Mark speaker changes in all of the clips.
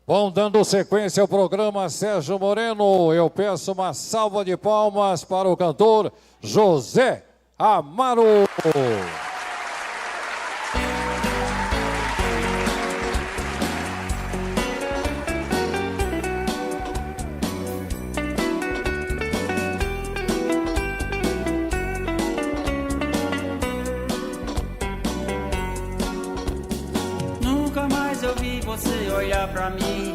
Speaker 1: Bom, dando sequência ao programa Sérgio Moreno, eu peço uma salva de palmas para o cantor José Amaro.
Speaker 2: Nunca mais eu vi você olhar pra mim,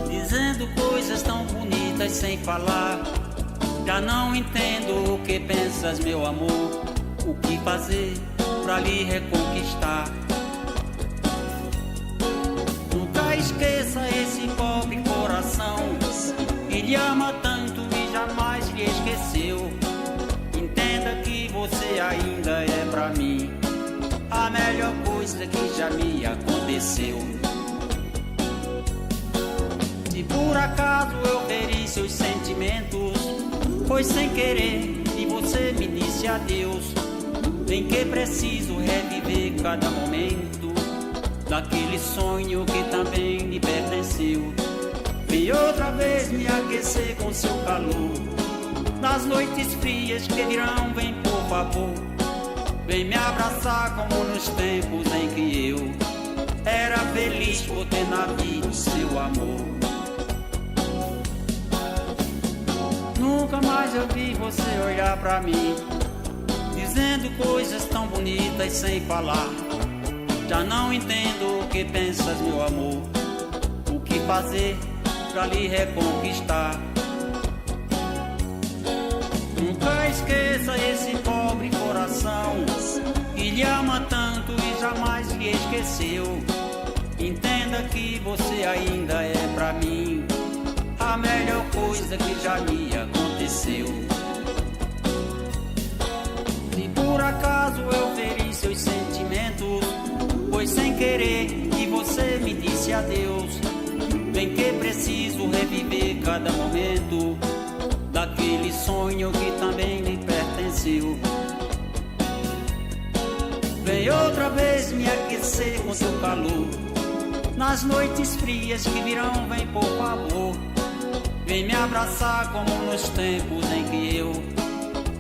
Speaker 2: dizendo coisas tão bonitas sem falar. Já não entendo o que pensas, meu amor, o que fazer pra lhe reconquistar. Nunca esqueça esse pobre coração que lhe ama tanto e jamais lhe esqueceu. Entenda que você ainda é pra mim a melhor coisa que já me aconteceu. Se por acaso eu feri seus sentimentos, foi sem querer e você me disse adeus. Bem que preciso reviver cada momento daquele sonho que também lhe pertenceu. Vem outra vez me aquecer com seu calor, nas noites frias que virão, vem por favor. Vem me abraçar como nos tempos em que eu era feliz por ter na vida o seu amor. Nunca mais eu vi você olhar pra mim, dizendo coisas tão bonitas sem falar. Já não entendo o que pensas, meu amor, o que fazer pra lhe reconquistar. Nunca esqueça esse pobre coração que lhe ama tanto e jamais lhe esqueceu. Entenda que você ainda é pra mim a melhor coisa que já me aconteceu. Se por acaso eu feri seus sentimentos, foi sem querer e você me disse adeus. Bem que preciso reviver cada momento daquele sonho que também lhe pertenceu. Vem outra vez me aquecer com seu calor, nas noites frias que virão, vem por favor. Vem me abraçar como nos tempos em que eu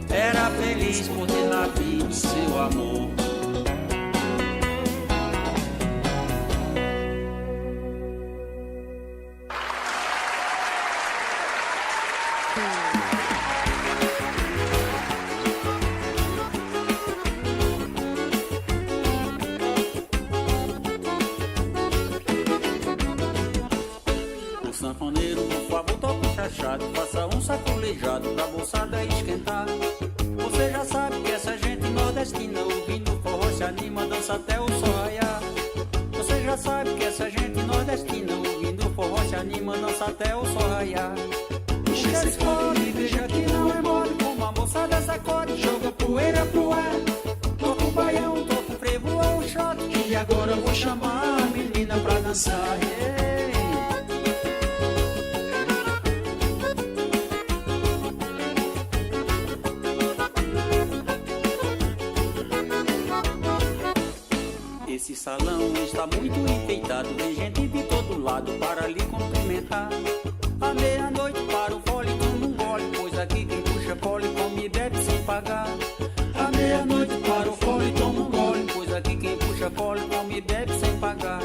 Speaker 2: era feliz por ter na vida o seu amor. Sanfoneiro, por favor, toca um chachado, faça um sacolejado pra moçada esquentar. Você já sabe que essa gente nordestina, ouvindo forró se anima, dança até o sol raiar. Você já sabe que essa gente nordestina, ouvindo forró se anima, dança até o sol raiar. Puxa esse fone, veja que não é mole, como a moçada sacode, joga poeira pro ar. Toca o baião, toca o frevo ou o shot, e agora eu vou chamar a menina pra dançar. Esse salão está muito enfeitado, vem gente de todo lado para lhe cumprimentar. À meia-noite para o fole, toma um gole, pois aqui quem puxa fole come e bebe sem pagar. À meia-noite para o fole, toma um gole, pois aqui quem puxa fole come e bebe sem pagar.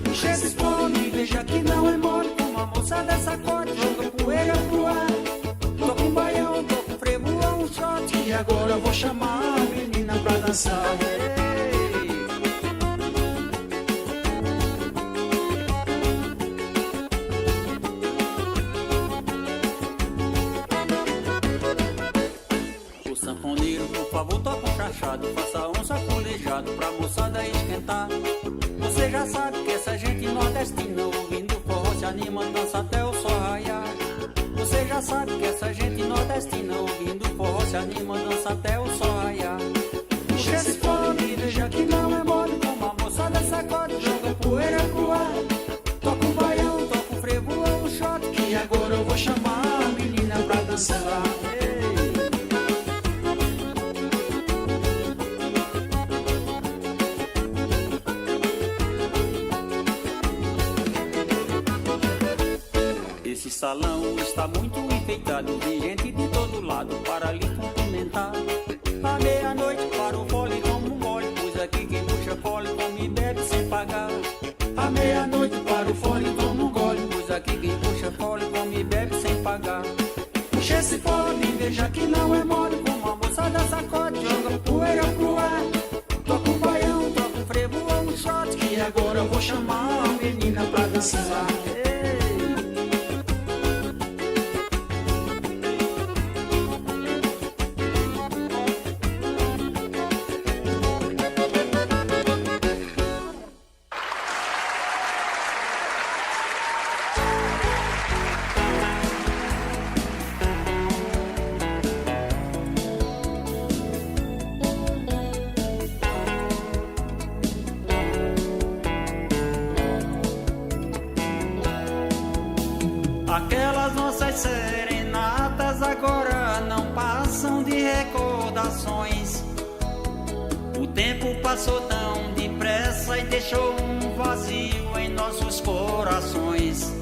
Speaker 2: Puxa esse fole, veja que não é mole, como a moça dessa corte, joga poeira pro ar. Toca um baião, toca um frevo ou um shot, e agora eu vou chamar a menina pra dançar. Por favor, toca um chachado, faça um sacolejado pra moçada esquentar. Você já sabe que essa gente nordestina, ouvindo forró se anima, dança até o sol raiar. Você já sabe que essa gente nordestina, ouvindo forró se anima, dança até o sol raiar. Puxa esse fone, veja que não é mole, como a moçada sacode, joga poeira pro ar. Toca um baião, toca um frevo ou um shot, e agora eu vou chamar a menina pra dançar. Esse salão está muito enfeitado, vi gente de todo lado para lhe cumprimentar. À meia-noite para o fole, toma um gole, pois aqui quem puxa fole come e bebe sem pagar. À meia-noite para o fole, toma um gole, pois aqui quem puxa fole come e bebe sem pagar. Puxa esse fole, veja que não é mole, como a moçada sacode, joga poeira pro ar. Toca um baião, toca um frevo ou um shot, que agora eu vou chamar a menina pra dançar. Aquelas nossas serenatas agora não passam de recordações. O tempo passou tão depressa e deixou um vazio em nossos corações.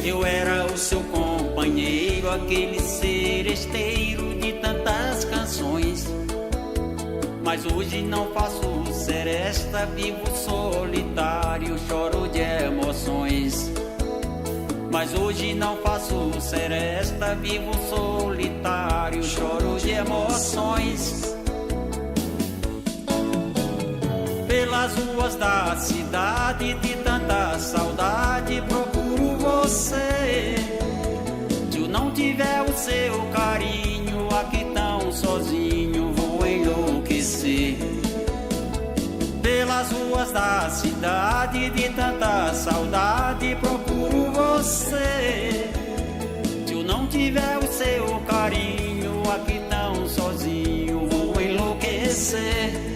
Speaker 2: Eu era o seu companheiro, aquele seresteiro de tantas canções. Mas hoje não faço seresta, vivo solitário, choro de emoções. Mas hoje não faço seresta, vivo solitário, choro de emoções. Pelas ruas da cidade, de tanta saudade, procuro você. Se eu não tiver o seu carinho, aqui tão sozinho, vou enlouquecer. Pelas ruas da cidade, de tanta saudade, procuro você. Se eu não tiver o seu carinho, aqui tão sozinho, vou enlouquecer.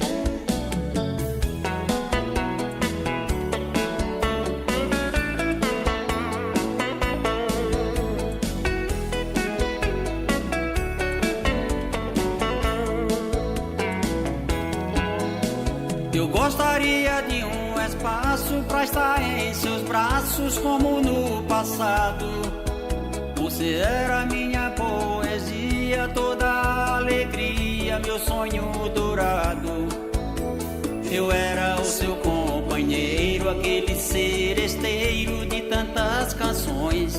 Speaker 2: Eu gostaria de um espaço pra estar em seus braços como no passado. Você era minha poesia, toda a alegria, meu sonho dourado. Eu era o seu companheiro, aquele seresteiro de tantas canções.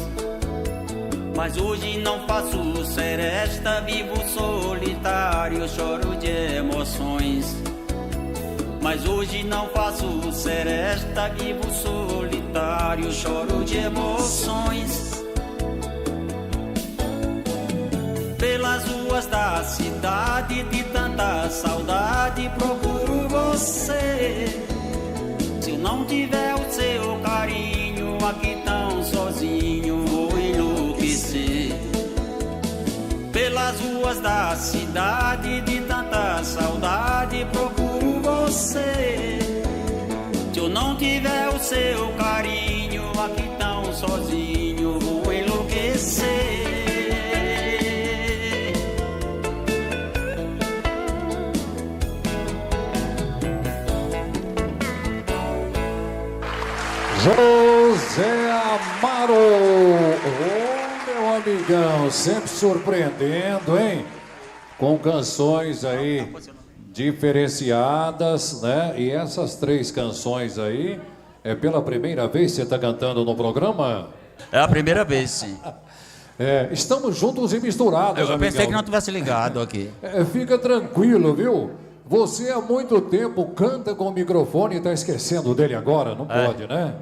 Speaker 2: Mas hoje não faço seresta, vivo solitário, choro de emoções. Mas hoje não faço seresta, vivo solitário, choro de emoções. Pelas ruas da cidade, de tanta saudade, procuro você. Se eu não tiver o seu carinho, aqui tão sozinho, vou enlouquecer. Pelas ruas da cidade, de tanta saudade, procuro você. Se eu não tiver o seu carinho, aqui tão sozinho, vou enlouquecer.
Speaker 1: José Amaro, ô meu amigão, sempre surpreendendo, hein? Com canções aí diferenciadas, né? E essas 3 canções aí, é pela primeira vez que você está cantando no programa?
Speaker 3: É a primeira vez, sim.
Speaker 1: É, estamos juntos e misturados,
Speaker 3: Eu pensei
Speaker 1: amigão.
Speaker 3: que não tivesse ligado aqui.
Speaker 1: Fica tranquilo, viu? Você há muito tempo canta com o microfone e está esquecendo dele agora, não pode, né?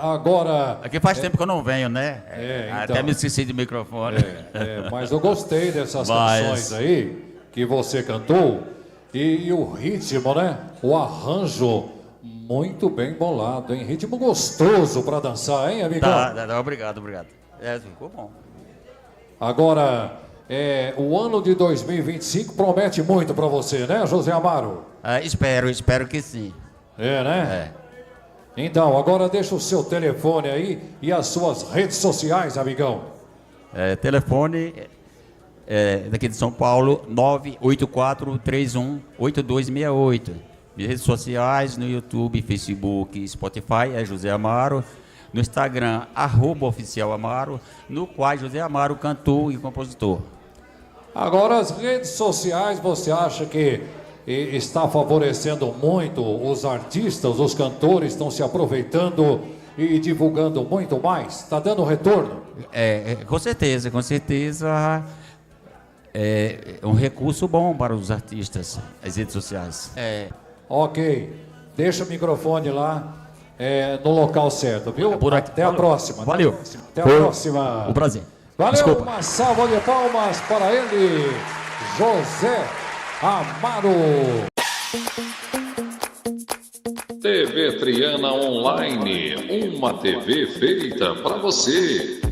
Speaker 1: Agora...
Speaker 3: Aqui faz tempo que eu não venho, né?
Speaker 1: então.
Speaker 3: Até me esqueci do microfone.
Speaker 1: Mas eu gostei dessas canções aí que você cantou. E o ritmo, né? O arranjo muito bem bolado, hein? Ritmo gostoso para dançar, hein, amigão?
Speaker 3: Tá, obrigado. Ficou bom.
Speaker 1: Agora, o ano de 2025 promete muito para você, né, José Amaro?
Speaker 3: Espero que sim.
Speaker 1: Né? Então, agora deixa o seu telefone aí e as suas redes sociais, amigão.
Speaker 3: Telefone daqui de São Paulo, 984318268. Redes sociais no YouTube, Facebook, Spotify, José Amaro. no Instagram, @oficialamaro, no qual José Amaro, cantor e compositor.
Speaker 1: Agora, as redes sociais, você acha que está favorecendo muito os artistas, os cantores estão se aproveitando e divulgando muito mais? Está dando retorno?
Speaker 3: Com certeza, com certeza. É um recurso bom para os artistas, as redes sociais.
Speaker 1: Ok, deixa o microfone lá no local certo, viu?
Speaker 3: Por aqui.
Speaker 1: Até a próxima.
Speaker 3: Valeu.
Speaker 1: Até a próxima.
Speaker 3: O prazer.
Speaker 1: Valeu,
Speaker 3: Desculpa.
Speaker 1: uma salva de palmas para ele, José Amaro. TV Triana Online, uma TV feita para você.